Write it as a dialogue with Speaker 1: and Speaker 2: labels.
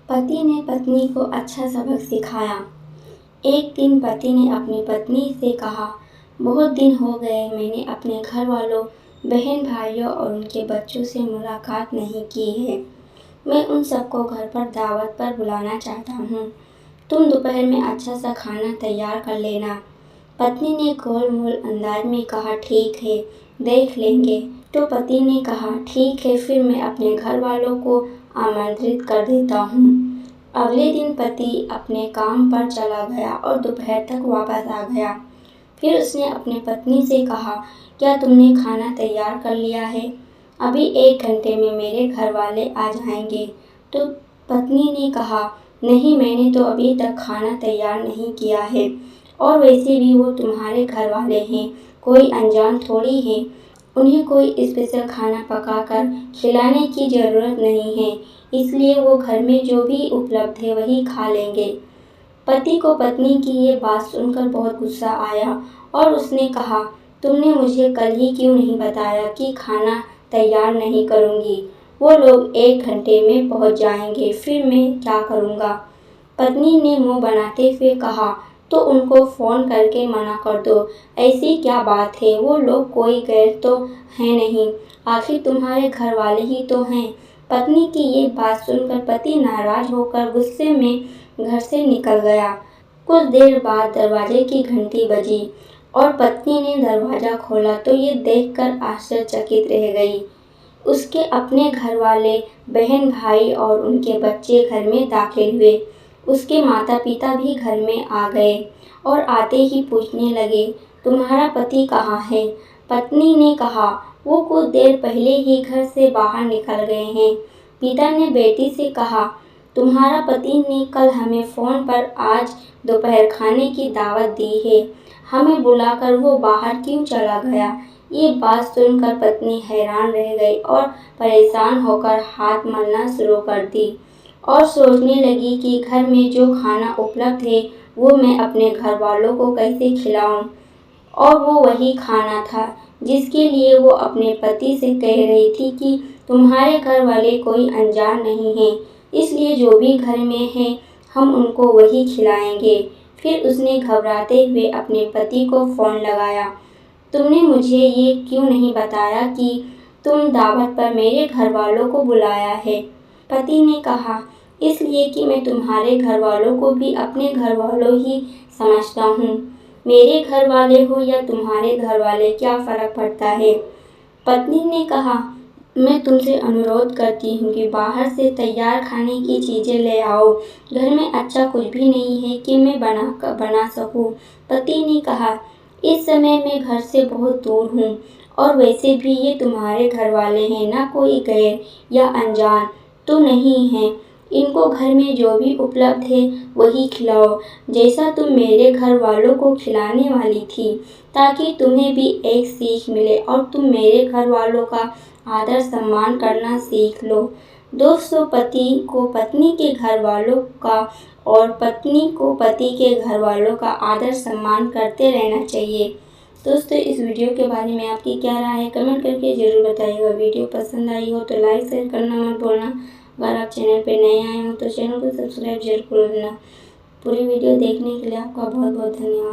Speaker 1: पति ने पत्नी को अच्छा सबक सिखाया। एक दिन पति ने अपनी पत्नी से कहा, बहुत दिन हो गए मैंने अपने घर वालों, बहन भाइयों और उनके बच्चों से मुलाकात नहीं की है। मैं उन सबको घर पर दावत पर बुलाना चाहता हूँ। तुम दोपहर में अच्छा सा खाना तैयार कर लेना। पत्नी ने गोल मोल अंदाज में कहा, ठीक है, देख लेंगे। तो पति ने कहा, ठीक है, फिर मैं अपने घर वालों को आमंत्रित कर देता हूँ। अगले दिन पति अपने काम पर चला गया और दोपहर तक वापस आ गया। फिर उसने अपनी पत्नी से कहा, क्या तुमने खाना तैयार कर लिया है? अभी 1 घंटे में मेरे घर वाले आ जाएंगे। तो पत्नी ने कहा, नहीं, मैंने तो अभी तक खाना तैयार नहीं किया है, और वैसे भी वो तुम्हारे घर वाले हैं, कोई अनजान थोड़ी है। उन्हें कोई स्पेशल खाना पकाकर खिलाने की ज़रूरत नहीं है, इसलिए वो घर में जो भी उपलब्ध है वही खा लेंगे। पति को पत्नी की ये बात सुनकर बहुत गुस्सा आया और उसने कहा, तुमने मुझे कल ही क्यों नहीं बताया कि खाना तैयार नहीं करूँगी? वो लोग 1 घंटे में पहुँच जाएंगे, फिर मैं क्या करूँगा? पत्नी ने मुँह बनाते हुए कहा, तो उनको फ़ोन करके मना कर दो। ऐसी क्या बात है, वो लोग कोई गैर तो हैं नहीं, आखिर तुम्हारे घर वाले ही तो हैं। पत्नी की ये बात सुनकर पति नाराज़ होकर गुस्से में घर से निकल गया। कुछ देर बाद दरवाजे की घंटी बजी और पत्नी ने दरवाज़ा खोला तो ये देखकर आश्चर्यचकित रह गई। उसके अपने घर वाले, बहन भाई और उनके बच्चे घर में दाखिल हुए। उसके माता पिता भी घर में आ गए और आते ही पूछने लगे, तुम्हारा पति कहाँ है? पत्नी ने कहा, वो कुछ देर पहले ही घर से बाहर निकल गए हैं। पिता ने बेटी से कहा, तुम्हारा पति ने कल हमें फ़ोन पर आज दोपहर खाने की दावत दी है, हमें बुलाकर वो बाहर क्यों चला गया? ये बात सुनकर पत्नी हैरान रह गई और परेशान होकर हाथ मलना शुरू कर दी और सोचने लगी कि घर में जो खाना उपलब्ध है वो मैं अपने घर वालों को कैसे खिलाऊं। और वो वही खाना था जिसके लिए वो अपने पति से कह रही थी कि तुम्हारे घर वाले कोई अनजान नहीं हैं, इसलिए जो भी घर में है हम उनको वही खिलाएंगे। फिर उसने घबराते हुए अपने पति को फ़ोन लगाया, तुमने मुझे ये क्यों नहीं बताया कि तुम दावत पर मेरे घर वालों को बुलाया है? पति ने कहा, इसलिए कि मैं तुम्हारे घर वालों को भी अपने घर वालों ही समझता हूँ। मेरे घर वाले हो या तुम्हारे घर वाले, क्या फ़र्क पड़ता है? पत्नी ने कहा, मैं तुमसे अनुरोध करती हूँ कि बाहर से तैयार खाने की चीज़ें ले आओ। घर में अच्छा कुछ भी नहीं है कि मैं बना सकूँ। पति ने कहा, इस समय मैं घर से बहुत दूर हूँ और वैसे भी ये तुम्हारे घर वाले हैं, ना कोई गैर या अनजान तो नहीं हैं। इनको घर में जो भी उपलब्ध है वही खिलाओ, जैसा तुम मेरे घर वालों को खिलाने वाली थी, ताकि तुम्हें भी एक सीख मिले और तुम मेरे घर वालों का आदर सम्मान करना सीख लो। दोस्तों, पति को पत्नी के घर वालों का और पत्नी को पति के घर वालों का आदर सम्मान करते रहना चाहिए। दोस्तों, इस वीडियो के बारे में आपकी क्या राय है, कमेंट करके ज़रूर बताइएगा। वीडियो पसंद आई हो तो लाइक शेयर करना मत भूलना। अगर आप चैनल पर नए आए हो तो चैनल को सब्सक्राइब जरूर कर लेना। पूरी वीडियो देखने के लिए आपका बहुत बहुत धन्यवाद।